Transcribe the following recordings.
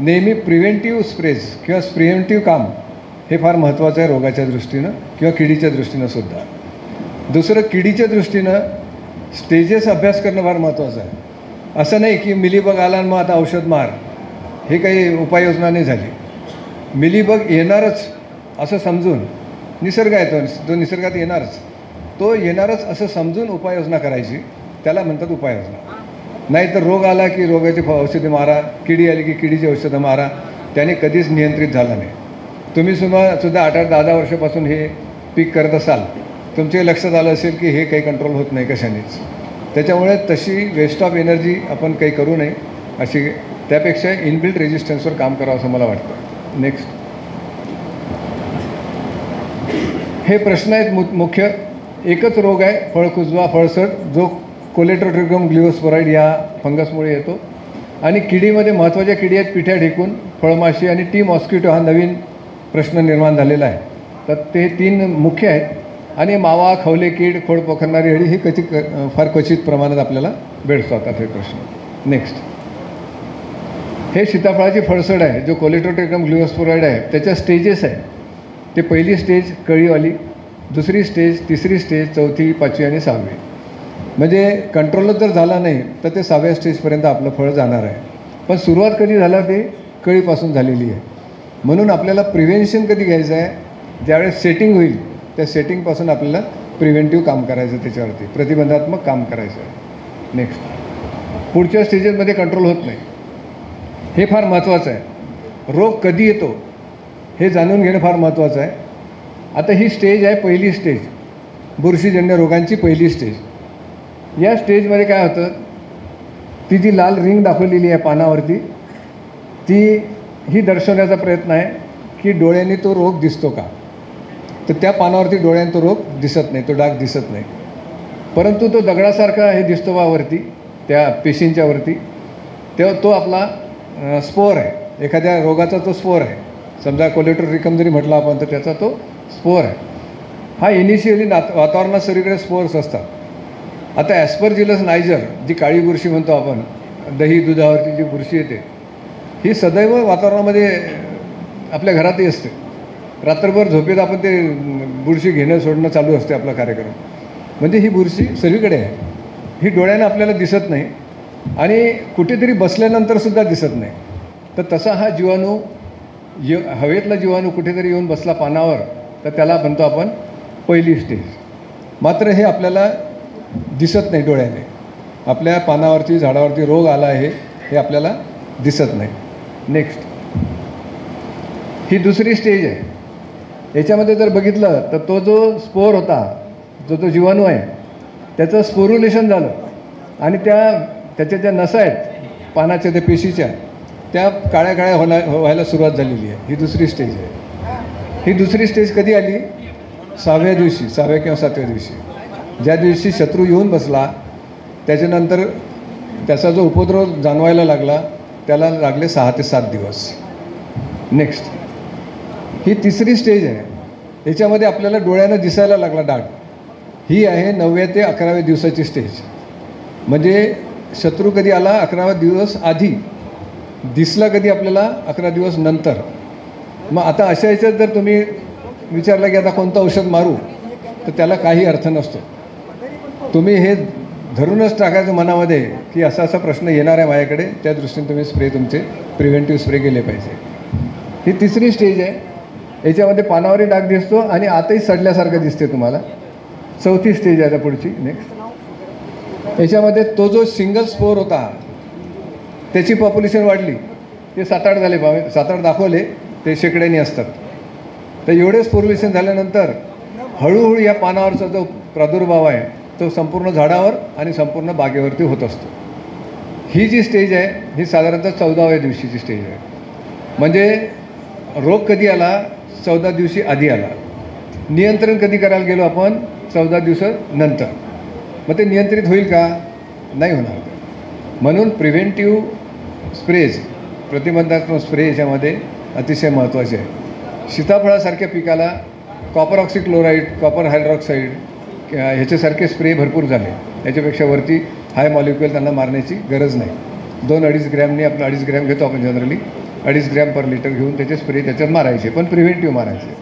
नेहमी preventive sprays किंवा preventive काम हे फार महत्त्वाचं आहे रोगाच्या दृष्टीनं किंवा किडीच्या दृष्टीनं सुद्धा. दुसरं, किडीच्या दृष्टीनं स्टेजेस अभ्यास करणं फार महत्त्वाचं आहे. असं नाही की मिलीबग आला आणि मग आता औषध मार, हे काही उपाययोजना नाही झाली. मिलीबग येणारच असं समजून, निसर्ग आहे तो निसर्गात येणारच, तो येणारच असं समजून उपाययोजना करायची, त्याला म्हणतात उपाययोजना. नाही तर रोग आला की रोगाची औषधे मारा, किडी आली की किडीची औषधं मारा, त्याने कधीच नियंत्रित झालं नाही. तुम्ही सुद्धा 8-10 वर्षापासून हे पीक करत असाल, तुमच्या लक्षात आलं असेल की हे काही कंट्रोल होत नाही कशानेच. त्याच्यामुळे तशी वेस्ट ऑफ एनर्जी आपण काही करू नये अशी, त्यापेक्षा इनबिल्ट रेजिस्टन्सवर काम करावं असं मला वाटतं. नेक्स्ट, हे प्रश्न आहेत मुख्य. एकच रोग आहे फळकुजवा, फळसट, जो कोलेटोट्रिकम ग्लिओस्पोराइड या फंगसमुळे येतो. आणि किडीमध्ये महत्त्वाच्या किडी आहेत पिठ्या ढेकून, फळमाशी आणि टी मॉस्किटो हा नवीन प्रश्न निर्माण झालेला आहे. तर ते 3 मुख्य आहेत. आणि मावा, खवले कीड, खोड पोखरणारी अळी हे फार क्वचित प्रमाणात आपल्याला भेडसावतात हे प्रश्न. नेक्स्ट, हे सीताफळाची फळसड आहे जो कोलेटोट्रिकम ग्लिओस्पोराइड आहे. त्याच्या स्टेजेस आहे. ते पहिली स्टेज कळीवाली, दुसरी स्टेज, तिसरी स्टेज, चौथी, 5वी आणि 6वी. म्हणजे कंट्रोलच जर झाला नाही तर ते 6व्या स्टेजपर्यंत आपलं फळ जाणार आहे. पण सुरुवात कधी झाला ते कळीपासून झालेली आहे. म्हणून आपल्याला प्रिव्हेन्शन कधी घ्यायचं आहे, ज्यावेळेस सेटिंग होईल त्या सेटिंगपासून आपल्याला प्रिव्हेंटिव्ह काम करायचं, त्याच्यावरती प्रतिबंधात्मक काम करायचं आहे. नेक्स्ट, पुढच्या स्टेजेसमध्ये कंट्रोल होत नाही, हे फार महत्त्वाचं आहे. रोग कधी येतो हे जाणून घेणं फार महत्त्वाचं आहे. आता ही स्टेज आहे पहिली स्टेज, बुरशीजन्य रोगांची पहिली स्टेज. या स्टेजमध्ये काय होतं, ती जी लाल रिंग दाखवलेली आहे पानावरती, ती ही दर्शवण्याचा प्रयत्न आहे की डोळ्यांनी तो रोग दिसतो का. तर त्या पानावरती डोळ्यांनी तो रोग दिसत नाही, तो डाग दिसत नाही. परंतु तो दगडासारखा हे दिसतो वरती त्या पेशींच्या वरती, तेव्हा तो आपला स्पोअर आहे, एखाद्या रोगाचा तो स्पोअर आहे. समजा कोलेटोट्रिकम जरी म्हटलं आपण तर त्याचा तो स्पोअर आहे. हा इनिशियली वातावरणात सगळीकडे स्पोअर्स असतात. आता ॲस्परजिलस नायजर, जी काळी बुरशी म्हणतो आपण, दही दुधावरची जी बुरशी येते, ही सदैव वातावरणामध्ये आपल्या घरातही असते. रात्रभर झोपेत आपण ते बुरशी घेणं सोडणं चालू असते आपला कार्यक्रम. म्हणजे ही बुरशी सगळीकडे आहे. ही डोळ्यानं आपल्याला दिसत नाही आणि कुठेतरी बसल्यानंतरसुद्धा दिसत नाही. तर तसा हा जीवाणू, हवेतला जीवाणू कुठेतरी येऊन बसला पानावर, तर त्याला म्हणतो आपण पहिली स्टेज. मात्र हे आपल्याला दिसत नाही डोळ्याने. आपल्या पानावरती, झाडावरती रोग आला आहे हे आपल्याला दिसत नाही. नेक्स्ट, ही दुसरी स्टेज आहे. याच्यामध्ये जर बघितलं तर तो जो स्पोअर होता, जो जीवाणू आहे, त्याचं स्पोरुलेशन झालं आणि त्याच्या ज्या नसा आहेत पानाच्या, त्या पेशीच्या, त्या काळ्या काळ्या व्हायला सुरुवात झालेली आहे. ही दुसरी स्टेज आहे. ही दुसरी स्टेज कधी आली, 6व्या दिवशी, 6व्या किंवा 7व्या दिवशी. ज्या दिवशी शत्रू येऊन बसला, त्याच्यानंतर त्याचा जो उपद्रव जाणवायला लागला त्याला लागले 6 ते 7 दिवस. नेक्स्ट, ही तिसरी स्टेज आहे. याच्यामध्ये आपल्याला डोळ्यानं दिसायला लागला डाग. ही आहे 9व्या ते 11व्या दिवसाची स्टेज. म्हणजे शत्रू कधी आला, 11वा दिवस आधी, दिसला कधी आपल्याला 11 दिवस नंतर. मग आता अशा ह्याच्यात जर तुम्ही विचारलं की आता कोणतं औषध मारू, तर त्याला काही अर्थ नसतो. तुम्ही हे धरूनच टाकायचं मनामध्ये की असा असा प्रश्न येणार आहे माझ्याकडे, त्या दृष्टीने तुम्ही स्प्रे, तुमचे प्रिव्हेंटिव्ह स्प्रे केले पाहिजे. ही तिसरी स्टेज आहे. याच्यामध्ये पानावरही डाग दिसतो आणि आतही सडल्यासारखं दिसते तुम्हाला. चौथी स्टेज आहे आता पुढची. नेक्स्ट, याच्यामध्ये तो जो सिंगल स्पोअर होता त्याची पॉप्युलेशन वाढली, ते 7-8 झाले, 7-8 दाखवले, ते शेकड्यांनी असतात. तर एवढे स्पोर्युलेशन झाल्यानंतर हळूहळू या पानावरचा जो प्रादुर्भाव आहे तो संपूर्ण झाडावर आणि संपूर्ण बागेवरती होत असतो. ही जी स्टेज आहे ही साधारणतः 14व्या दिवशीची स्टेज आहे. म्हणजे रोग कधी आला, 14 दिवशी आधी आला. नियंत्रण कधी करायला गेलो आपण, 14 दिवसानंतर. मग ते नियंत्रित होईल का, नाही होणार. म्हणून प्रिव्हेंटिव्ह स्प्रेज, प्रतिबंधात्मक स्प्रे याच्यामध्ये अतिशय महत्त्वाचे आहे. सीताफळासारख्या पिकाला कॉपर ऑक्सिक्लोराईड, कॉपर हायड्रॉक्साईड ह्याच्यासारखे स्प्रे भरपूर झाले. याच्यापेक्षा वरती हाय मॉलिक्युल त्यांना मारण्याची गरज नाही. 2-2.5 ग्रॅमनी, आपलं 2.5 ग्रॅम घेतो आपण जनरली, 2.5 ग्रॅम पर लिटर घेऊन त्याचे स्प्रे त्याच्यात मारायचे, पण प्रिव्हेंटिव्ह मारायचे.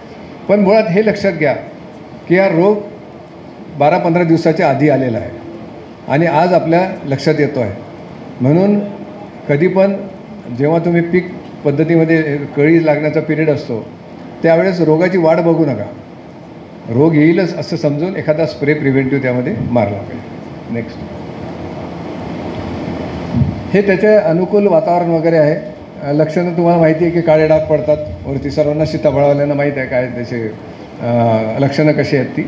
पण मुळात हे लक्षात घ्या की हा रोग 12-15 दिवसाच्या आधी आलेला आहे आणि आज आपल्या लक्षात येतो आहे. म्हणून कधी पण जेव्हा तुम्ही पीक पद्धतीमध्ये कळी लागण्याचा पिरियड असतो त्यावेळेस रोगाची वाट बघू नका. रोग येईलच असं समजून एखादा स्प्रे प्रिव्हेंटिव्ह त्यामध्ये मारला पाहिजे. नेक्स्ट, हे त्याचे अनुकूल वातावरण वगैरे आहे. लक्षणं तुम्हाला माहिती आहे की काळे डाग पडतात वरती, सर्वांना सीताफळवाल्यांना माहीत आहे काय त्याचे लक्षणं कशी आहेत ती.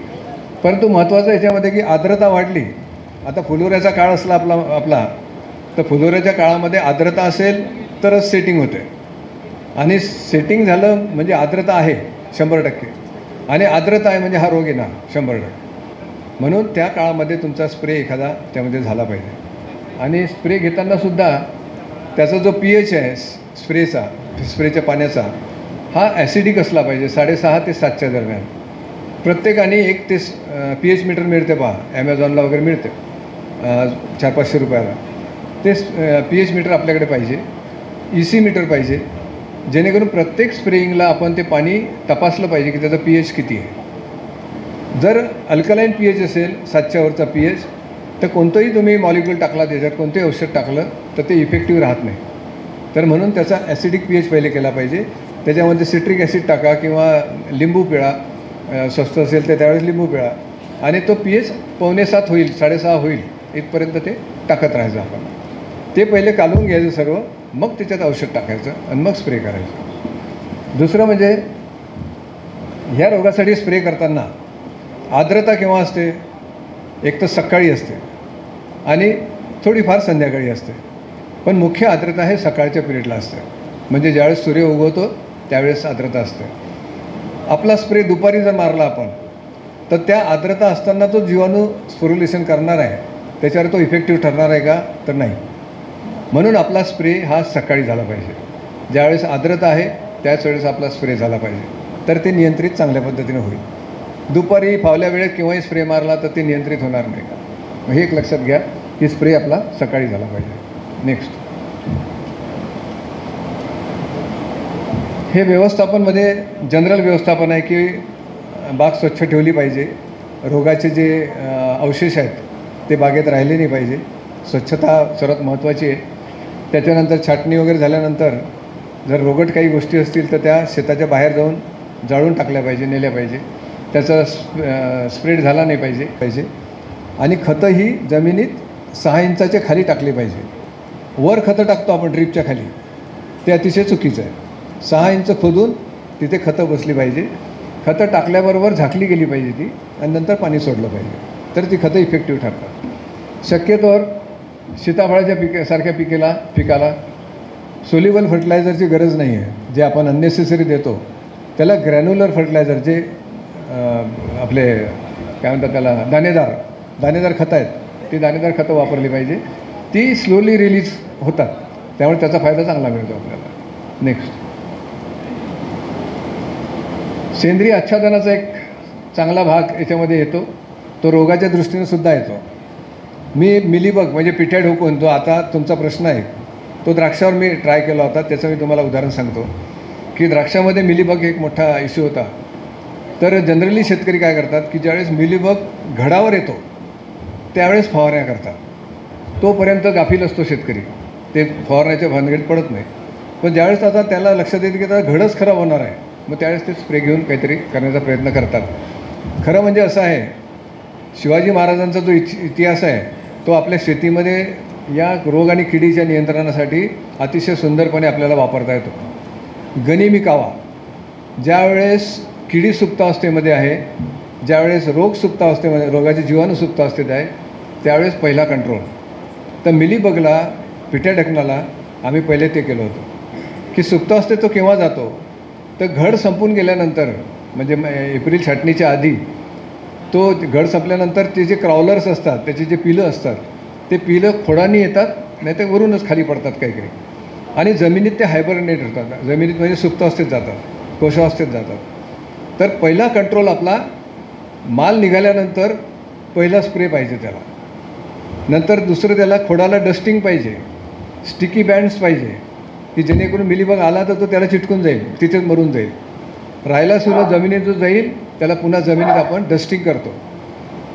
परंतु महत्त्वाचं याच्यामध्ये की आर्द्रता वाढली. आता फुलोऱ्याचा काळ असला आपला तर फुलोऱ्याच्या काळामध्ये आर्द्रता असेल तरच सेटिंग होते आणि सेटिंग झालं म्हणजे आर्द्रता आहे 100% आणि आर्द्रता आहे म्हणजे हा रोग येणार 100%. म्हणून त्या काळामध्ये तुमचा स्प्रे एखादा त्यामध्ये झाला पाहिजे. आणि स्प्रे घेतानासुद्धा त्याचा जो pH आहे स्प्रेच्या पाण्याचा हा ॲसिडिक असला पाहिजे. 6.5 ते 7च्या दरम्यान. प्रत्येकाने 1 ते pH मीटर मिळते पहा, ॲमेझॉनला वगैरे मिळते 400-500 रुपयाला. ते pH मीटर आपल्याकडे पाहिजे. EC मीटर पाहिजे, जेणेकरून प्रत्येक स्प्रेइंगला आपण ते पाणी तपासलं पाहिजे की त्याचा pH किती आहे. जर अल्कलाईन pH असेल 7च्या वरचा pH तर कोणतंही तुम्ही मॉलिक्यूल टाकला त्याच्यात, कोणतंही औषध टाकलं तर ते इफेक्टिव्ह राहत नाही. तर म्हणून त्याचा ॲसिडिक pH पहिले केला पाहिजे. त्याच्यामध्ये सिट्रिक ॲसिड टाका किंवा लिंबू पिळा, स्वस्त असेल तर त्यावेळेस लिंबू पिळा आणि तो pH 5.7 होईल, 6.5 होईल इथपर्यंत ते टाकत राहायचं आपण. ते पहिले कालवून घ्यायचं सर्व, मग त्याच्यात औषध टाकायचं आणि मग स्प्रे करायचं. दुसरं म्हणजे ह्या रोगासाठी स्प्रे करताना आर्द्रता केव्हा असते, एक तर सकाळी असते आणि थोडीफार संध्याकाळी असते. पण मुख्य आर्द्रता हे सकाळच्या पिरियडला असते, म्हणजे ज्यावेळेस सूर्य उगवतो त्यावेळेस आर्द्रता असते. आपला स्प्रे दुपारी जर मारला आपण तर त्या आर्द्रता असताना तो जीवाणू स्पोरुलेशन करणार आहे, त्याच्यावर तो इफेक्टिव्ह ठरणार आहे का, तर नाही. म्हणून आपला स्प्रे हा सकाळी झाला पाहिजे. ज्यावेळेस आर्द्रता आहे त्याच वेळेस आपला स्प्रे झाला पाहिजे, तर ते नियंत्रित चांगल्या पद्धतीने होईल. दुपारी फावल्या वेळेत केव्हाही स्प्रे मारला तर ते नियंत्रित होणार नाही का. हे एक लक्षात घ्या की स्प्रे आपला सकाळी झाला पाहिजे. नेक्स्ट, हे व्यवस्थापनमध्ये जनरल व्यवस्थापन आहे की बाग स्वच्छ ठेवली पाहिजे. रोगाचे जे अवशेष आहेत ते बागेत राहिले नाही पाहिजे. स्वच्छता सर्वात महत्त्वाची आहे. त्याच्यानंतर छाटणी वगैरे झाल्यानंतर जर रोगट काही गोष्टी असतील तर त्या शेताच्या बाहेर जाऊन जाळून टाकल्या पाहिजे, नेल्या पाहिजे. त्याचा स्प्रेड झाला नाही पाहिजे. आणि खतं ही जमिनीत 6 इंचाच्या खाली टाकली पाहिजे. वर खतं टाकतो आपण ड्रीपच्या खाली, ते अतिशय चुकीचं आहे. 6 इंच खोदून तिथे खतं बसली पाहिजे. खतं टाकल्याबरोबर झाकली गेली पाहिजे ती आणि नंतर पाणी सोडलं पाहिजे, तर ती खतं इफेक्टिव्ह ठरतात. शक्यतोवर सीताफळाच्या सारख्या पिकाला सोल्युबल फर्टिलायझरची गरज नाही आहे. जे आपण अननेसेसरी देतो त्याला ग्रॅन्युलर फर्टिलायझर, जे आपले काय म्हणतात त्याला दाणेदार खतं आहेत, ती दाणेदार खतं वापरली पाहिजे. ती स्लोली रिलीज होतात, त्यामुळे त्याचा फायदा चांगला मिळतो आपल्याला. नेक्स्ट, सेंद्रिय आच्छादनाचा एक चांगला भाग याच्यामध्ये येतो, तो रोगाच्या दृष्टीने सुद्धा येतो. मी मिलीबग म्हणजे पिठ्या ढोकून, जो आता तुमचा प्रश्न आहे तो द्राक्षावर मी ट्राय केला होता. त्याचं मी तुम्हाला उदाहरण सांगतो की द्राक्षामध्ये मिलीबग एक मोठा इश्यू होता. तर जनरली शेतकरी काय करतात की ज्यावेळेस मिलीबग घडावर येतो त्यावेळेस फवारण्या करतात. तोपर्यंत गाफील असतो शेतकरी, ते फवारण्याच्या भानगडीत पडत नाही. पण ज्यावेळेस आता त्याला लक्षात येतं की आता घडच खराब होणार आहे, मग त्यावेळेस ते स्प्रे घेऊन काहीतरी करण्याचा प्रयत्न करतात. खरं म्हणजे असं आहे, शिवाजी महाराजांचा जो इतिहास आहे तो आपल्या शेतीमध्ये या रोग आणि किडीच्या नियंत्रणासाठी अतिशय सुंदरपणे आपल्याला वापरता येतो. गनिमी कावा, ज्यावेळेस किडी सुप्तावस्थेमध्ये आहे, ज्यावेळेस रोग सुप्तावस्थेमध्ये, रोगाचे जीवाणू सुप्तावस्थेत आहे, त्यावेळेस पहिला कंट्रोल. तर मिलीबगला, पिठ्या ढकणाला आम्ही पहिले ते केलं होतं की सुप्तावस्थेत तो केव्हा जातो, तर घड संपून गेल्यानंतर, म्हणजे एप्रिल छाटणीच्या आधी तो घड संपल्यानंतर ते जे क्राउलर्स असतात, त्याचे जे पिलं असतात, ते पिलं खोडांनी येतात, नाही ते वरूनच खाली पडतात काही काही, आणि जमिनीत ते हायबरनेट होतात. जमिनीत म्हणजे सुप्तावस्थेत जातात, कोशावस्थेत जातात. तर पहिला कंट्रोल आपला माल निघाल्यानंतर पहिला स्प्रे पाहिजे त्याला. नंतर दुसरं त्याला खोडाला डस्टिंग पाहिजे, स्टिकी बँड्स पाहिजे, की जेणेकरून मिलीबग आला तर तो त्याला चिटकून जाईल, तिथेच मरून जाईल. राहिला सुद्धा जमिनीत जो जाईल त्याला पुन्हा जमिनीत आपण डस्टिंग करतो.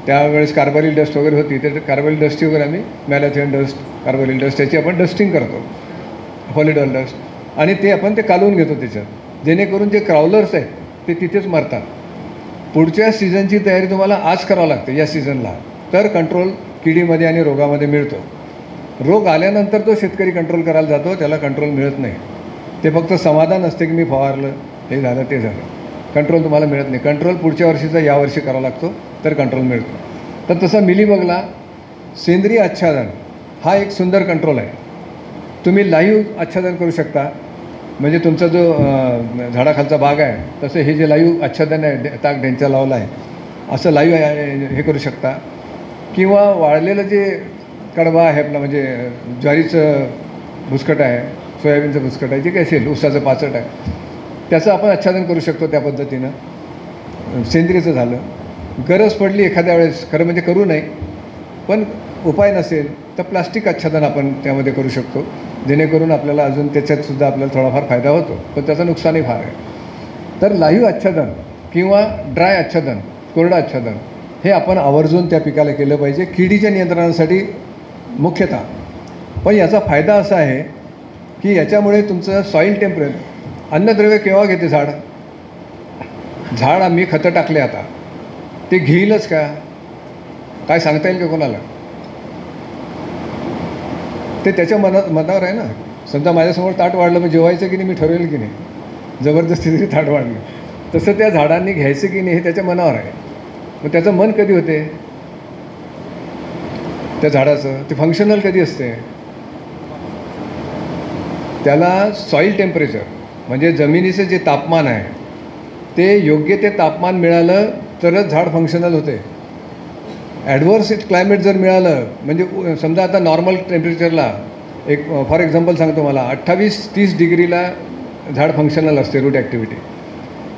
त्यावेळेस कार्बोलिक डस्ट वगैरे होती, तर कार्बोलिक डस्टची वगैरे आम्ही मॅलाथियन डस्ट, कार्बोलिक डस्ट याची आपण डस्टिंग करतो, हॉलिडॉल डस्ट, आणि ते आपण कालवून घेतो त्याच्यात, जेणेकरून जे क्राउलर्स आहेत ते तिथेच मरतात. पुढच्या सीझनची तयारी तुम्हाला आज करावं लागते या सीझनला, तर कंट्रोल किडीमध्ये आणि रोगामध्ये मिळतो. रोग आल्यानंतर तो शेतकरी कंट्रोल करायला जातो, त्याला कंट्रोल मिळत नाही. ते फक्त समाधान असते की मी फवारलं, हे झालं ते झालं, कंट्रोल तुम्हाला मिळत नाही. कंट्रोल पुढच्या वर्षीचा यावर्षी करावा लागतो, तर कंट्रोल मिळतो. तर तसं मिलीबगला सेंद्रिय आच्छादन हा एक सुंदर कंट्रोल आहे. तुम्ही लाईव्ह आच्छादन करू शकता, म्हणजे तुमचा जो झाडाखालचा भाग आहे तसं हे जे लाईव्ह आच्छादन आहे, ताक ढेंचा लावला आहे असं लाईव्ह हे करू शकता. किंवा वाळलेलं जे कडबा आहे आपला, म्हणजे ज्वारीचं भुसकट आहे, सोयाबीनचं भुसकट आहे, जे काही असेल, ऊसाचं पाचट आहे, त्याचं आपण आच्छादन करू शकतो त्या पद्धतीनं. सेंद्रियचं झालं. गरज पडली एखाद्या वेळेस, खरं म्हणजे करू नये, पण उपाय नसेल तर प्लास्टिक आच्छादन आपण त्यामध्ये करू शकतो, जेणेकरून आपल्याला अजून त्याच्यातसुद्धा आपल्याला थोडाफार फायदा होतो, पण त्याचं नुकसानही फार आहे. तर लाईव्ह आच्छादन किंवा ड्राय आच्छादन, कोरडं आच्छादन हे आपण आवर्जून त्या पिकाला केलं पाहिजे किडीच्या नियंत्रणासाठी मुख्यतः. पण याचा फायदा असा आहे की याच्यामुळे तुमचं सॉईल टेम्परेचर, अन्नद्रव्य केव्हा घेते झाड, आम्ही खतं टाकले आता, ते घेईलच का, काय सांगता येईल का कोणाला? ते त्याच्या मनावर आहे ना. समजा माझ्यासमोर ताट वाढलं, मग जेवायचं की नाही मी ठरवेल की नाही, जबरदस्ती तरी ताट वाढलं, तसं त्या झाडांनी घ्यायचं की नाही हे त्याच्या मनावर आहे. मग त्याचं मन कधी होते त्या झाडाचं, ते फंक्शनल कधी असते, त्याला सॉईल टेम्परेचर म्हणजे जमिनीचं जे तापमान आहे ते योग्य ते तापमान मिळालं तरच झाड फंक्शनल होते. ॲडव्हर्स क्लायमेट जर मिळालं, म्हणजे समजा आता नॉर्मल टेम्परेचरला, एक फॉर एक्झाम्पल सांगतो, मला 28-30 डिग्रीला झाड फंक्शनल असते, रूट ॲक्टिव्हिटी,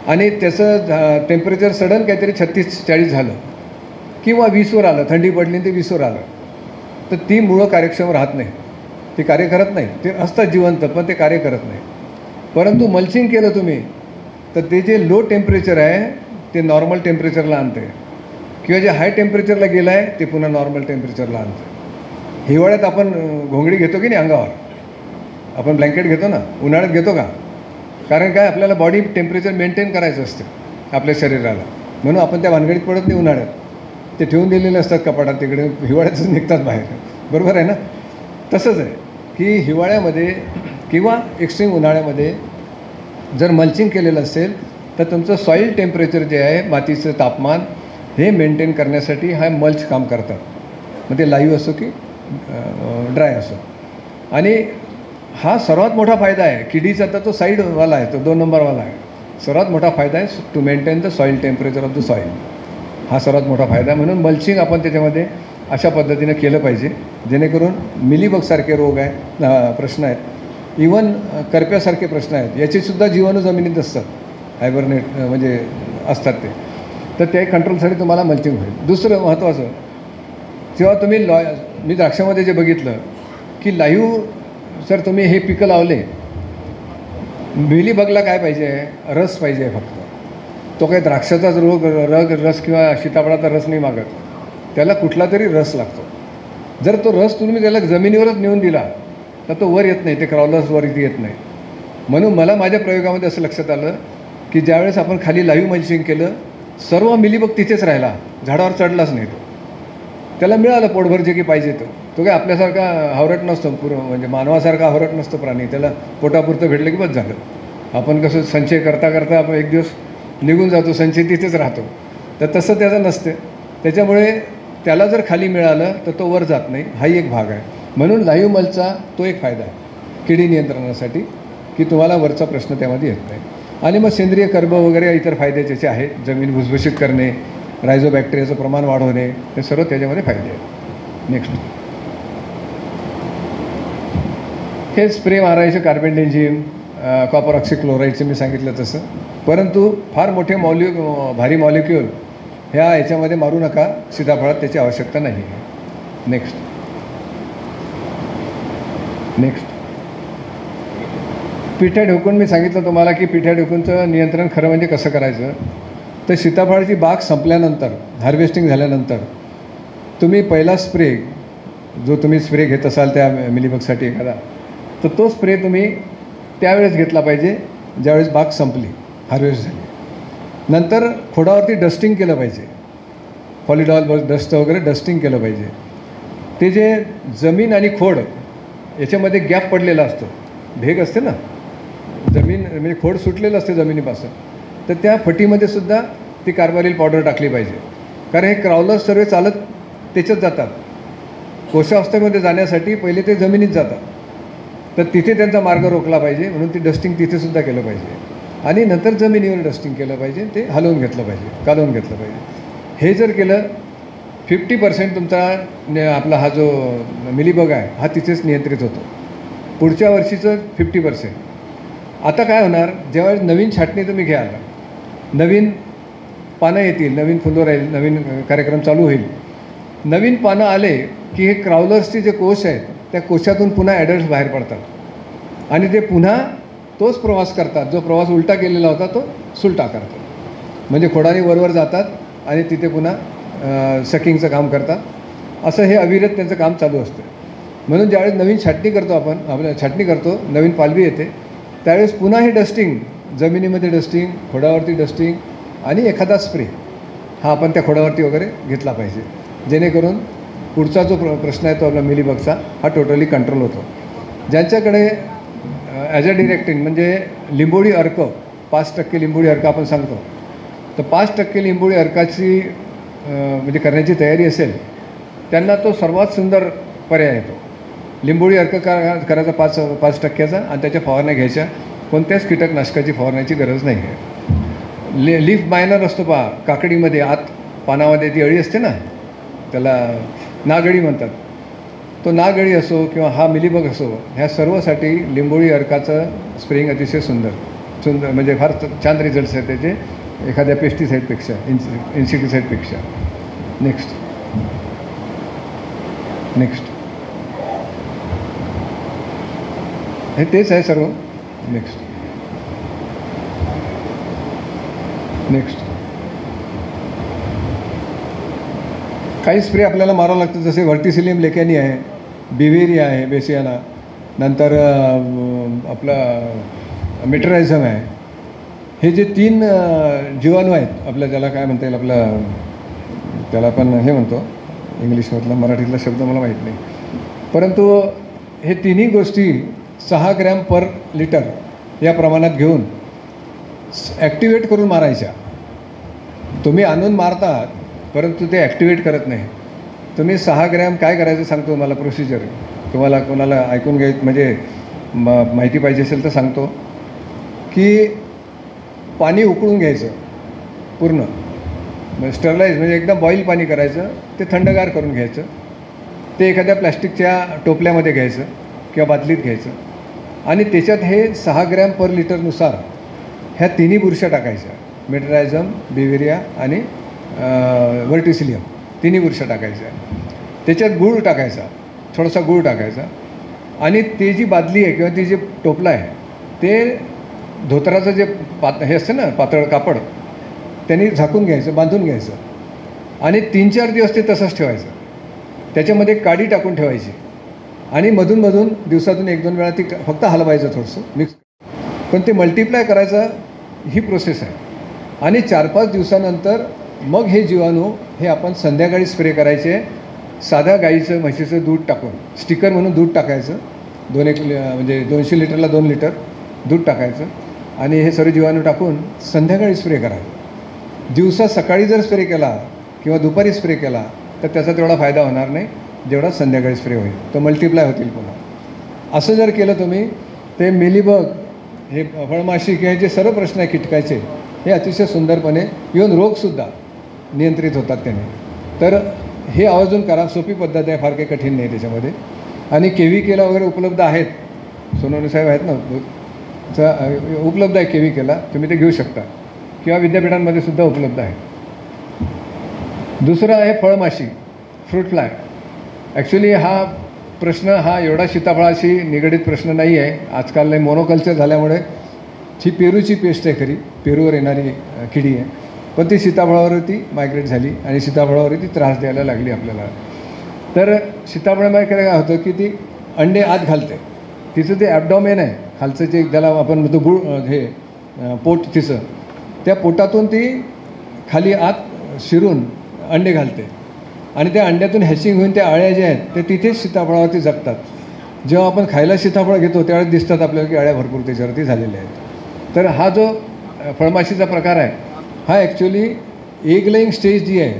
आणि त्याचं टेम्परेचर सडन काहीतरी 36-40 झालं किंवा 20वर आलं, थंडी पडली ते 20वर आलं, तर ती मुळं कार्यक्षम राहत नाही, ती कार्य करत नाही. ते असतात जिवंत, पण ते कार्य करत नाही. परंतु मल्चिंग केलं तुम्ही तर ते जे लो टेम्परेचर आहे ते नॉर्मल टेम्परेचरला आणते, किंवा जे हाय टेम्परेचरला गेलं आहे ते पुन्हा नॉर्मल टेम्परेचरला आणते. हिवाळ्यात आपण घोंगडी घेतो की नाही अंगावर, आपण ब्लँकेट घेतो ना, उन्हाळ्यात घेतो का? कारण काय, आपल्याला बॉडी टेम्परेचर मेंटेन करायचं असतं आपल्या शरीराला, म्हणून आपण त्या भानगडीत पडत नाही. उन्हाळ्यात ते ठेवून दिलेले असतात कपाटात, तिकडे हिवाळ्यातच निघतात बाहेर, बरोबर आहे ना? तसंच आहे की हिवाळ्यामध्ये किंवा एक्स्ट्रीम उन्हाळ्यामध्ये जर मल्चिंग केलेलं असेल तर तुमचं सॉईल टेम्परेचर जे आहे, मातीचं तापमान, हे मेंटेन करण्यासाठी हा मल्च काम करतात. मग ते लाईव्ह असो की ड्राय असो. आणि हा सर्वात मोठा फायदा आहे किडीचा, तर तो साईडवाला आहे, तो 2 नंबरवाला आहे. सर्वात मोठा फायदा आहे to maintain the soil temperature of the soil, हा सर्वात मोठा फायदा आहे. म्हणून मल्चिंग आपण त्याच्यामध्ये अशा पद्धतीनं केलं पाहिजे, जेणेकरून मिलीबगसारखे रोग आहे, प्रश्न आहेत, इवन करप्यासारखे प्रश्न आहेत, याचेसुद्धा जीवाणू जमिनीत असतात, हायबरनेट म्हणजे असतात ते, तर त्या कंट्रोलसाठी तुम्हाला मल्चिंग होईल. दुसरं महत्त्वाचं, जेव्हा तुम्ही मी द्राक्षामध्ये जे बघितलं की लाईव्ह सर तुम्ही हे पिकं लावले, मिलीबगला काय पाहिजे, रस पाहिजे फक्त. तो काही द्राक्षाचाच रस किंवा सीताफळाचा रस नाही मागत, त्याला कुठला तरी रस लागतो. जर तो रस तुम्ही त्याला जमिनीवरच नेऊन दिला तर तो वर येत नाही, ते क्रॉलर्सवर येत नाही. म्हणून मला माझ्या प्रयोगामध्ये असं लक्षात आलं की ज्यावेळेस आपण खाली लाईव्ह मल्चिंग केलं, सर्व मिलीबग तिथेच राहिला, झाडावर चढलाच नाही. तो त्याला मिळालं पोटभर जे की पाहिजे तो काही आपल्यासारखा हावरट नसतो, म्हणजे मानवासारखा हावरट नसतो प्राणी, त्याला पोटापुरतं भेटलं की बस झालं. आपण कसं संचय करता करता आपण एक दिवस निघून जातो, संचय तिथेच राहतो, तर तसं त्याचं नसते. त्याच्यामुळे त्याला जर खाली मिळालं तर तो वर जात नाही, हाही एक भाग आहे. म्हणून लाईव्ह मल्चचा तो एक फायदा आहे किडी नियंत्रणासाठी, की तुम्हाला वरचा प्रश्न त्यामध्ये येत नाही. आणि मग सेंद्रिय कर्ब वगैरे इतर फायदे ज्याचे आहेत, जमीन भुसभुशीत करणे, रायझोबॅक्टेरियाचं प्रमाण वाढवणे, हे सर्व त्याच्यामध्ये फायदे आहेत. नेक्स्ट, हे स्प्रे मारायचं कार्बेंडेझिम, कॉपर ऑक्सिक्लोराईडचं मी सांगितलं तसं, परंतु फार मोठे भारी मॉलिक्यूल ह्या याच्यामध्ये मारू नका सीताफळात, त्याची आवश्यकता नाही. नेक्स्ट, पिठ्या ढोकून मी सांगितलं तुम्हाला की पिठ्या ढोकूनचं नियंत्रण खरं म्हणजे कसं करायचं. तर सीताफळाची बाग संपल्यानंतर, हार्वेस्टिंग झाल्यानंतर तुम्ही पहिला स्प्रे जो तुम्ही स्प्रे घेत असाल त्या मिलीबगसाठी एखादा, तर तो स्प्रे तुम्ही त्यावेळेस घेतला पाहिजे ज्यावेळेस बाग संपली, हार्वेस्ट झाली. नंतर खोडावरती डस्टिंग केलं पाहिजे, पॉलिडॉल डस्ट वगैरे डस्टिंग केलं पाहिजे. ते जे जमीन आणि खोड याच्यामध्ये गॅप पडलेला असतो, भेग असते ना, जमीन म्हणजे खोड सुटलेलं असते जमिनीपासून, तर त्या फटीमध्ये सुद्धा ती कार्बारिल पावडर टाकली पाहिजे. कारण हे क्राउलर्स सर्व चालत त्याच्यात जातात, कोशावस्थेमध्ये जाण्यासाठी पहिले ते जमिनीत जातात, तर तिथे त्यांचा मार्ग रोखला पाहिजे. म्हणून ती डस्टिंग तिथेसुद्धा केलं पाहिजे आणि नंतर जमिनीवर डस्टिंग केलं पाहिजे, ते हलवून घेतलं पाहिजे, कालवून घेतलं पाहिजे. हे जर केलं 50% तुमचा आपला हा जो मिलीबग आहे हा तिथेच नियंत्रित होतो. पुढच्या वर्षीचं 50%. आता काय होणार, ज्यावेळेस नवीन छाटणी तुम्ही घ्याल, नवीन पानं येतील, नवीन फुलं राहील, नवीन कार्यक्रम चालू होईल, नवीन पानं आले की हे क्राउलर्सचे जे कोश आहेत त्या कोशातून पुन्हा ॲडल्ट्स बाहेर पडतात आणि ते पुन्हा तोच प्रवास करतात, जो प्रवास उलटा केलेला होता तो सुलटा करतात. म्हणजे खोडाने वरवर जातात आणि तिथे पुन्हा सकिंगचं काम करतात. असं हे अविरत त्यांचं काम चालू असतं. म्हणून ज्यावेळेस नवीन छाटणी करतो आपण छाटणी करतो, नवीन पालवी येते, त्यावेळेस पुन्हा हे डस्टिंग, जमिनीमध्ये डस्टिंग, खोडावरती डस्टिंग आणि एखादा स्प्रे हा आपण त्या खोडावरती वगैरे घेतला पाहिजे, जेणेकरून पुढचा जो प्रश्न आहे तो आपला मिलीबगचा हा टोटली कंट्रोल होतो. ज्यांच्याकडे ॲज अ डिरेक्टिंग म्हणजे लिंबोळी अर्क 5% लिंबोळी अर्क आपण सांगतो, तर 5% लिंबोळी अर्काची म्हणजे करण्याची तयारी असेल त्यांना तो सर्वात सुंदर पर्याय येतो. लिंबोळी अर्क करायचा 5% आणि त्याच्या फवारण्या घ्यायच्या, कोणत्याच कीटकनाशकाची फवारण्याची गरज नाही आहे. लीफ मायनर असतो पहा काकडीमध्ये, आत पानामध्ये ती अळी असते ना, त्याला नागअळी म्हणतात. तो नागअळी असो किंवा हा मिलीबग असो, ह्या सर्वसाठी लिंबोळी अर्काचं स्प्रेइंग अतिशय सुंदर म्हणजे फार छान रिझल्ट्स आहेत त्याचे एखाद्या पेस्टिसाईडपेक्षा, इन्सेक्टिसाईडपेक्षा. नेक्स्ट हे तेच आहे सर्व. नेक्स्ट काही स्प्रे आपल्याला मारावं लागतं, जसे व्हर्टिसिलियम लेकॅनी आहे, बिव्हेरिया आहे, बेसियाना, नंतर आपला मेटरायझम आहे. हे जे 3 जीवाणू आहेत आपल्या, ज्याला काय म्हणता येईल, आपलं त्याला आपण हे म्हणतो, इंग्लिशमधला मराठीतला शब्द मला माहीत नाही, परंतु हे तिन्ही गोष्टी 6 ग्रॅम पर लिटर या प्रमाणात घेऊन ॲक्टिवेट करून मारायच्या. तुम्ही आणून मारतात परंतु ते ॲक्टिवेट करत नाही. तुम्ही 6 ग्रॅम काय करायचं सांगतो मला, प्रोसिजर तुम्हाला कोणाला ऐकून म्हणजे माहिती पाहिजे असेल तर सांगतो की पाणी उकळून घ्यायचं पूर्ण, म्हणजे स्टरलाइज म्हणजे एकदम बॉईल पाणी करायचं, ते थंडगार करून घ्यायचं, ते एखाद्या प्लॅस्टिकच्या टोपल्यामध्ये घ्यायचं किंवा बादलीत घ्यायचं आणि त्याच्यात हे 6 ग्रॅम पर लिटरनुसार ह्या तिन्ही बुरशा टाकायच्या, मेटरायझम, बिव्हेरिया आणि व्हर्टिसिलियम, तिन्ही बुरशा टाकायच्या. त्याच्यात गूळ टाकायचा, थोडासा गूळ टाकायचा आणि ते जी बादली आहे किंवा ती जी टोपला आहे ते धोतराचं जे हे असतं ना पातळ कापड, त्यांनी झाकून घ्यायचं, बांधून घ्यायचं आणि 3-4 दिवस ते तसंच ठेवायचं. त्याच्यामध्ये काडी टाकून ठेवायची आणि मधून दिवसातून 1-2 वेळा ती फक्त हलवायचं, थोडंसं मिक्स. पण ते मल्टिप्लाय करायचं ही प्रोसेस आहे. आणि 4-5 दिवसानंतर मग हे जीवाणू हे आपण संध्याकाळी स्प्रे करायचे. साध्या गाईचं म्हशीचं दूध टाकून, स्टिकर म्हणून दूध टाकायचं, 2-1 म्हणजे 200 लिटरला 2 लिटर दूध टाकायचं आणि हे सर्व जीवाणू टाकून संध्याकाळी स्प्रे करायचं. दिवसा सकाळी जर स्प्रे केला किंवा दुपारी स्प्रे केला तर त्याचा तेवढा फायदा होणार नाही जेवढा संध्याकाळी स्प्रे होईल, तो मल्टिप्लाय होतील पुन्हा. असं जर केलं तुम्ही, ते मिलीबग, हे फळमाशी किंवा जे सर्व प्रश्न आहे कीटकाचे, हे अतिशय सुंदरपणे, इव्हन रोगसुद्धा नियंत्रित होतात त्याने. तर हे आवर्जून करा, सोपी पद्धत आहे, फार काही कठीण नाही त्याच्यामध्ये. आणि केविकेला वगैरे उपलब्ध आहेत, सोनवणे साहेब आहेत ना, उपलब्ध आहे केविकेला, तुम्ही ते घेऊ शकता किंवा विद्यापीठांमध्ये सुद्धा उपलब्ध आहे. दुसरं आहे फळमाशी, फ्रूट फ्लाय. ॲक्च्युली हा प्रश्न हा एवढा सीताफळाशी निगडीत प्रश्न नाही आहे. आजकाल मोनोकल्चर झाल्यामुळे ही पेरूची पेस्ट आहे खरी, पेरूवर येणारी किडी आहे, पण ती सीताफळावरती मायग्रेट झाली आणि सीताफळावरती त्रास द्यायला लागली आपल्याला. तर सीताफळामध्ये काय होतं की ती अंडे आत घालते, तिचं ते ॲबडॉमेन आहे खालचं जे त्याला आपण म्हणतो गुळ हे पोट तिचं, त्या पोटातून ती खाली आत शिरून अंडे घालते आणि त्या अंड्यातून हॅचिंग होऊन त्या अळ्या ज्या आहेत ते तिथेच सीताफळावरती जगतात. जेव्हा आपण खायला सीताफळ घेतो त्यावेळेस दिसतात आपल्याला की अळ्या भरपूर त्याच्यावरती झालेल्या आहेत. तर हा जो फळमाशीचा प्रकार आहे हा ॲक्च्युली एग लेईंग स्टेज जी आहे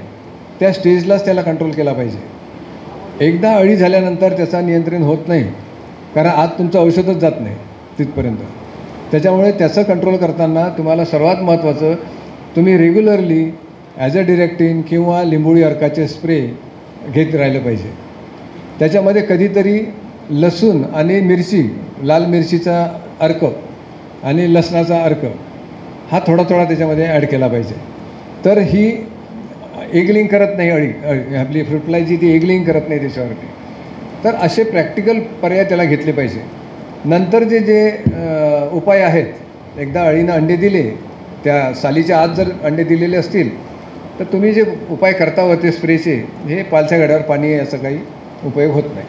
त्या स्टेजलाच त्याला कंट्रोल केला पाहिजे. एकदा अळी झाल्यानंतर त्याचा नियंत्रण होत नाही, कारण आत तुमचं औषधच जात नाही तिथपर्यंत. त्याच्यामुळे त्याचं कंट्रोल करताना तुम्हाला सर्वात महत्त्वाचं, तुम्ही रेग्युलरली ॲज अ डिरेक्टिन किंवा लिंबोळी अर्काचे स्प्रे घेत राहिलं पाहिजे. त्याच्यामध्ये कधीतरी लसूण आणि मिरची, लाल मिरचीचा अर्क आणि लसणाचा अर्क हा थोडा थोडा त्याच्यामध्ये ॲड केला पाहिजे. तर ही एगलिंग करत नाही अळी, आपली फ्रूट फ्लाय जी ती एगलिंग करत नाही त्याच्यावरती. तर असे प्रॅक्टिकल पर्याय त्याला घेतले पाहिजे. नंतर जे जे उपाय आहेत, एकदा अळीनं अंडे दिले, त्या सालीच्या आत जर अंडे दिलेले असतील तर तुम्ही जे उपाय करता होते स्प्रेचे, हे पालच्या गड्यावर पाणी याचा काही उपयोग होत नाही.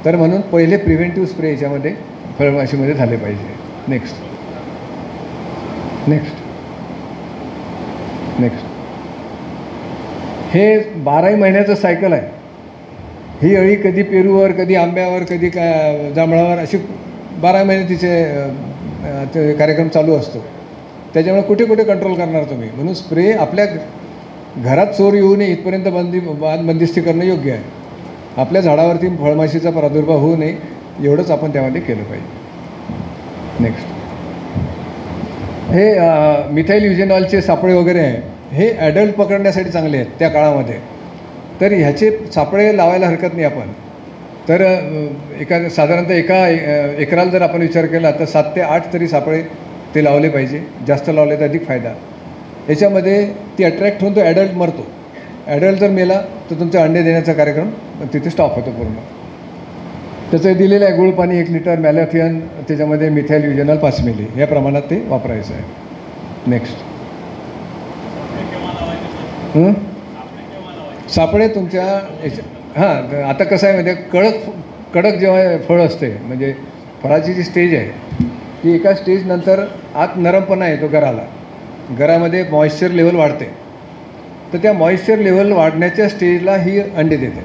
तर म्हणून पहिले प्रिव्हेंटिव्ह स्प्रे याच्यामध्ये फळमाशीमध्ये झाले पाहिजे. नेक्स्ट हे 12 महिन्याचं सायकल आहे. ही अळी कधी पेरूवर, कधी आंब्यावर, कधी जांभळावर, अशी 12 महिने तिचे कार्यक्रम चालू असतो. त्याच्यामुळे कुठे कुठे कंट्रोल करणार तुम्ही. म्हणून स्प्रे आपल्या घरात चोर येऊ नये इथपर्यंत बंदिस्ती करणं योग्य आहे. आपल्या झाडावरती फळमाशीचा प्रादुर्भाव होऊ नये एवढंच आपण त्यामध्ये केलं पाहिजे. नेक्स्ट, हे मिथाईल युजेनॉलचे सापळे वगैरे आहे, हे ॲडल्ट पकडण्यासाठी चांगले आहेत त्या काळामध्ये. तर ह्याचे सापळे लावायला हरकत नाही आपण. तर साधारणतः एका एकराला जर आपण विचार केला तर 7 ते 8 तरी सापळे ते लावले पाहिजे. जास्त लावले तर अधिक फायदा. याच्यामध्ये ती अट्रॅक्ट होऊन तो ॲडल्ट मरतो. ॲडल्ट जर मेला तर तुमचा अंडे देण्याचा कार्यक्रम तिथे स्टॉप होतो पूर्ण. त्याचं दिलेलं आहे गुळ पाणी 1 लिटर, मॅलॅथियन, त्याच्यामध्ये मिथाईल युजेनॉल 5 मिली या प्रमाणात ते वापरायचं आहे. नेक्स्ट, सापळे तुमच्या हां, आता कसं आहे म्हणजे कडक जेव्हा फळ असते, म्हणजे फळाची जी स्टेज आहे ती एका स्टेजनंतर आत नरमपणा येतो घरामध्ये मॉइश्चर लेवल वाढते. तर त्या मॉइश्चर लेवल वाढण्याच्या स्टेजला ही अंडे देते.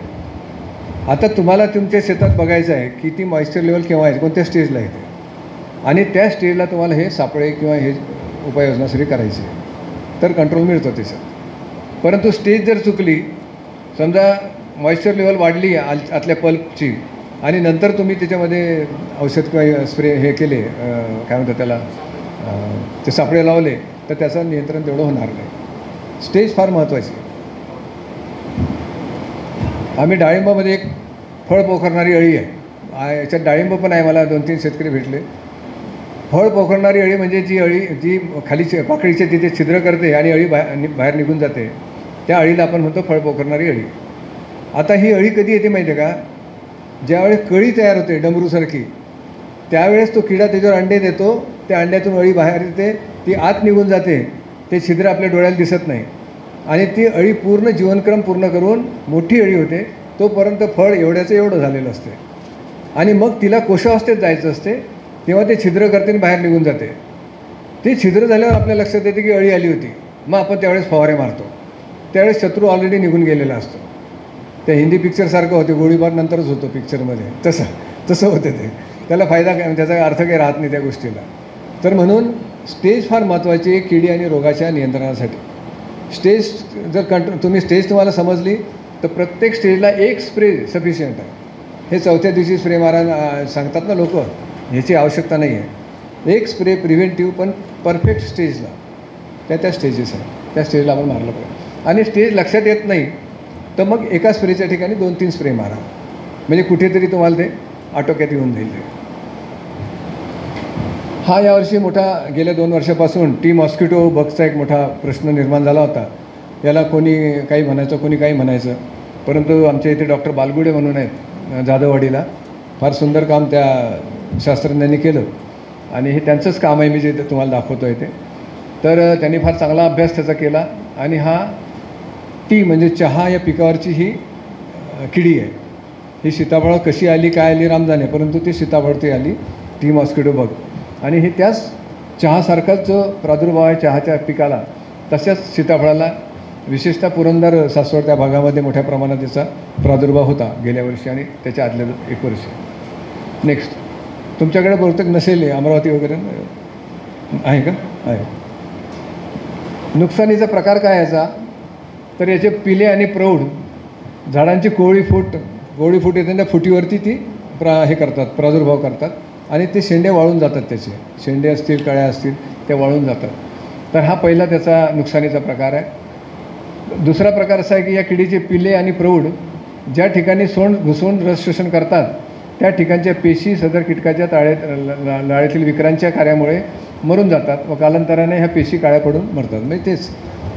आता तुम्हाला तुमच्या शेतात बघायचं आहे की ती मॉइश्चर लेवल केव्हा आहे, कोणत्या स्टेजला येते, आणि त्या स्टेजला तुम्हाला हे सापळे किंवा हे उपाययोजना सगळी करायची आहे. तर कंट्रोल मिळतो त्याच्यात. परंतु स्टेज जर चुकली, समजा मॉइश्चर लेवल वाढली आतल्या पल्पची आणि नंतर तुम्ही त्याच्यामध्ये औषध किंवा स्प्रे हे केले, काय म्हणतात त्याला, ते सापळे लावले, तर त्याचं नियंत्रण तेवढं होणार नाही. स्टेज फार महत्त्वाची. आम्ही डाळिंबामध्ये एक फळ पोखरणारी अळी आहे, याच्यात डाळिंब पण आहे. मला 2-3 शेतकरी भेटले. फळ पोखरणारी अळी म्हणजे जी अळी जी खाली पाकळीच्या तिथे छिद्र करते आणि अळी बाहेर निघून जाते, त्या अळीला आपण म्हणतो फळ पोखरणारी अळी. आता ही अळी कधी येते माहिती आहे का, ज्यावेळेस कळी तयार होते डमरूसारखी, त्यावेळेस तो किडा त्याच्यावर अंडे देतो. त्या अंड्यातून अळी बाहेर येते, ती आत निघून जाते, ते छिद्र आपल्या डोळ्याला दिसत नाही आणि ती अळी पूर्ण जीवनक्रम पूर्ण करून मोठी अळी होते. तोपर्यंत फळ एवढ्याचं एवढं झालेलं असते आणि मग तिला कोशावस्थेत जायचं असते, तेव्हा ते छिद्र करते आणि बाहेर निघून जाते. ते छिद्र झाल्यावर आपल्या लक्षात येते की अळी आली होती. मग आपण त्यावेळेस फवारे मारतो. त्यावेळेस शत्रू ऑलरेडी निघून गेलेला असतो. त्या हिंदी पिक्चरसारखं होते, गोळीबार नंतरच होतो पिक्चरमध्ये, तसं होते ते. त्याला फायदा काय, त्याचा अर्थ काही राहत नाही त्या गोष्टीला. तर म्हणून स्टेज फार महत्त्वाची आहे किडी आणि रोगाच्या नियंत्रणासाठी. स्टेज जर तुम्ही स्टेज तुम्हाला समजली तर प्रत्येक स्टेजला एक स्प्रे सफिशियंट आहे. हे 4थ्या दिवशी स्प्रे मारा सांगतात ना लोक, ह्याची आवश्यकता नाही आहे. एक स्प्रे प्रिव्हेंटिव्ह पण परफेक्ट स्टेजला, त्या स्टेजेस आहे, त्या स्टेजला आपण मारलं पाहिजे. आणि स्टेज लक्षात येत नाही तर मग एका स्प्रेच्या ठिकाणी 2-3 स्प्रे मारा, म्हणजे कुठेतरी तुम्हाला ते आटोक्यात येऊन जाईल. हा यावर्षी मोठा गेल्या 2 वर्षापासून मॉस्किटो बगचा एक मोठा प्रश्न निर्माण झाला होता. याला कोणी काही म्हणायचं, कोणी काही म्हणायचं. परंतु आमच्या इथे डॉक्टर बालगुडे म्हणून आहेत, जाधववाडीला. फार सुंदर काम त्या शास्त्रज्ञांनी केलं आणि हे त्यांचंच काम आहे, मी जे तुम्हाला दाखवतो आहे ते. तर त्यांनी फार चांगला अभ्यास त्याचा केला आणि हा टी म्हणजे चहा या पिकावरची ही किडी आहे. ही सीताफळं कशी आली काय आली राम जाणे, परंतु ती सीताफळ ती आली, टी मॉस्किटो बग. आणि हे त्याच चहासारखाच जो प्रादुर्भाव आहे चहाच्या पिकाला, तशाच सीताफळाला विशेषतः पुरंदर सासवड त्या भागामध्ये मोठ्या प्रमाणात त्याचा प्रादुर्भाव होता गेल्या वर्षी आणि त्याच्या आदल्या 1 वर्षी. नेक्स्ट, तुमच्याकडे बहुतेक नसेल अमरावती वगैरे आहे का? आहे. नुकसानीचा प्रकार काय याचा, तर याचे पिले आणि प्रौढ झाडांची कोवळी फूट येते, त्या फुटीवरती ती हे करतात, प्रादुर्भाव करतात आणि ते शेंडे वाळून जातात. त्याचे शेंडे असतील, कळ्या असतील, ते वाळून जातात. तर हा पहिला त्याचा नुकसानीचा प्रकार आहे. दुसरा प्रकार असा आहे की या किडीचे पिले आणि प्रौढ ज्या ठिकाणी सोंड घुसवून रस शोषण करतात त्या ठिकाणच्या पेशी सदर कीटकाच्या लाळेतील विकरांच्या कार्यामुळे मरून जातात व कालांतराने ह्या पेशी काळ्या पडून मरतात. म्हणजे तेच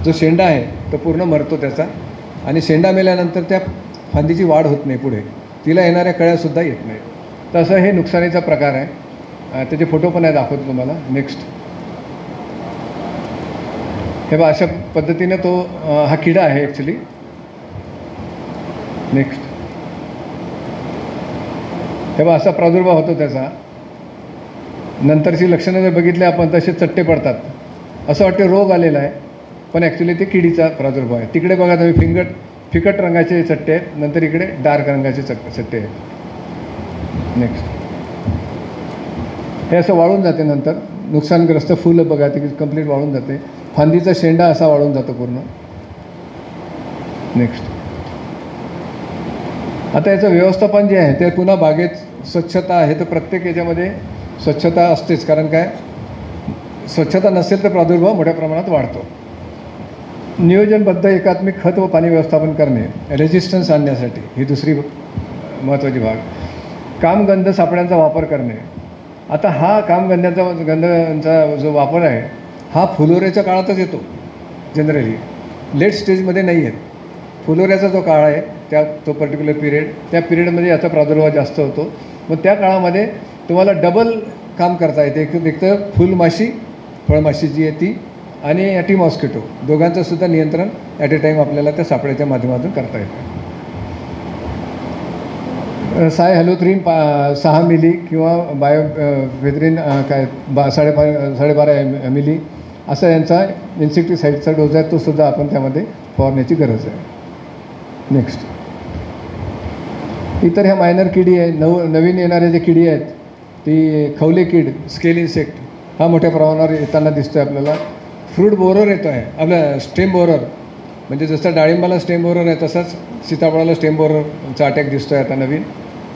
जो शेंडा आहे तो पूर्ण मरतो त्याचा, आणि शेंडा मेल्यानंतर त्या फांदीची वाढ होत नाही, पुढे तिला येणाऱ्या कळ्यासुद्धा येत नाही. तसं हे नुकसानीचा प्रकार आहे. त्याचे फोटो पण आहे, दाखवतो तुम्हाला. नेक्स्ट, हे बघा अशा पद्धतीने तो हा किडा आहे ॲक्च्युली. नेक्स्ट, हे बघा असा प्रादुर्भाव होतो त्याचा. नंतरची लक्षणं जर बघितली आपण तसे चट्टे पडतात, असं वाटते रोग आलेला आहे, पण ॲक्च्युली ते किडीचा प्रादुर्भाव आहे. तिकडे बघा तुम्ही फिकट रंगाचे चट्टे आहेत, नंतर इकडे डार्क रंगाचे चट्टे आहेत. नेक्स्ट, हे असं वाळून जाते, नंतर नुकसानग्रस्त फुलं बघा ती कंप्लीट वाळून जाते, फांदीचा शेंडा असा वाळून जातो पूर्ण. नेक्स्ट, आता याचं व्यवस्थापन जे आहे ते पुन्हा बागेत स्वच्छता आहे, तर प्रत्येक याच्यामध्ये स्वच्छता असतेच, कारण काय स्वच्छता नसेल तर प्रादुर्भाव मोठ्या प्रमाणात वाढतो. नियोजनबद्ध एकात्मिक खत व पाणी व्यवस्थापन करणे, रेजिस्टन्स आणण्यासाठी ही दुसरी महत्त्वाची भाग. कामगंध सापळ्यांचा वापर करणे. आता हा गंधांचा जो वापर आहे हा फुलोऱ्याच्या काळातच येतो, जनरली लेट स्टेजमध्ये नाही आहेत. फुलोऱ्याचा जो काळ आहे तो पर्टिक्युलर पिरियड, त्या पिरियडमध्ये याचा प्रादुर्भाव जास्त होतो. मग त्या काळामध्ये तुम्हाला डबल काम करता येते, एक तर फुलमाशी, फळमाशी जी आहे ती, आणि टी मॉस्किटो, दोघांचं सुद्धा नियंत्रण ॲट ए टाईम आपल्याला त्या सापळ्याच्या माध्यमातून करता येतं. सायहॅलोथ्रिन 6 मिली किंवा बायोफेथ्रिन 12.5 मिली असा यांचा इन्सेक्टिसाईडचा डोस आहे, तो सुद्धा आपण त्यामध्ये फवारण्याची गरज आहे. नेक्स्ट, इतर ह्या मायनर किडी आहे, नवीन येणाऱ्या जे किडी आहेत ती खवले कीड, स्केल इन्सेक्ट हा मोठ्या प्रमाणावर येताना दिसतो आहे आपल्याला. फ्रूट बोरर येतो आहे, आपला स्टेम बोरर, म्हणजे जसं डाळिंबाला स्टेम बोरर आहे तसाच सीताफळाला स्टेम बोररचा अटॅक दिसतो आहे आता नवीन.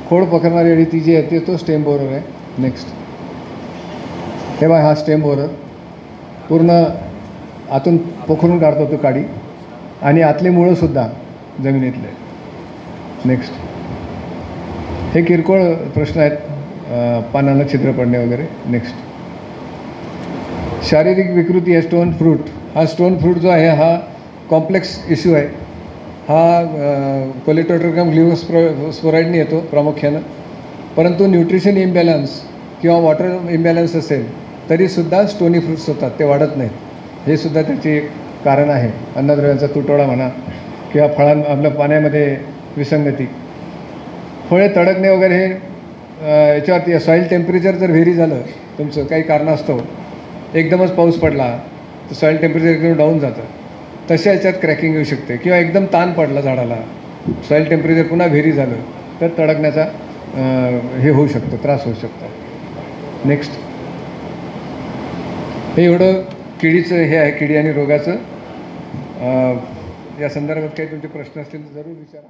खोड पकडणारी अळी ती जी आहे तो स्टेम बोरर आहे. नेक्स्ट, हे बघा हा स्टेम बोरर पूर्ण आतून पोखरून काढतो तो काडी, आणि आतले मुळंसुद्धा जमिनीतले. नेक्स्ट, हे किरकोळ प्रश्न आहेत, पानांना छिद्र पडणे वगैरे. नेक्स्ट, शारीरिक विकृती आहे स्टोन फ्रूट. हा स्टोन फ्रूट जो आहे हा कॉम्प्लेक्स इश्यू आहे. हा कोलेटोट्रिकम ग्लिओस्पोराइडने येतो प्रामुख्यानं, परंतु न्यूट्रिशन इम्बॅलन्स किंवा वॉटर इम्बॅलन्स असेल तरीसुद्धा स्टोनी फ्रूट्स होतात, ते वाढत नाहीत. हे सुद्धा त्याचे एक कारण आहे. अन्नद्रव्यांचा तुटवडा म्हणा किंवा आपल्या पाण्यामध्ये विसंगती, फळे तडकणे वगैरे, हे याच्यावरती सॉईल टेम्परेचर जर व्हेरी झालं तुमचं काही कारणास्तव, एकदमच पाऊस पडला तर सॉईल टेम्परेचर एकदम डाऊन जातं, तशा याच्यात क्रॅकिंग येऊ शकते. किंवा एकदम ताण पडला झाडाला, सॉईल टेम्परेचर पुन्हा व्हेरी झालं तर तडकण्याचा हे होऊ शकतो, त्रास होऊ शकतो. नेक्स्ट, हे एवढं किडीचं हे आहे, किडी आणि रोगाचं. या संदर्भात काही तुमचे प्रश्न असतील तर जरूर विचारा.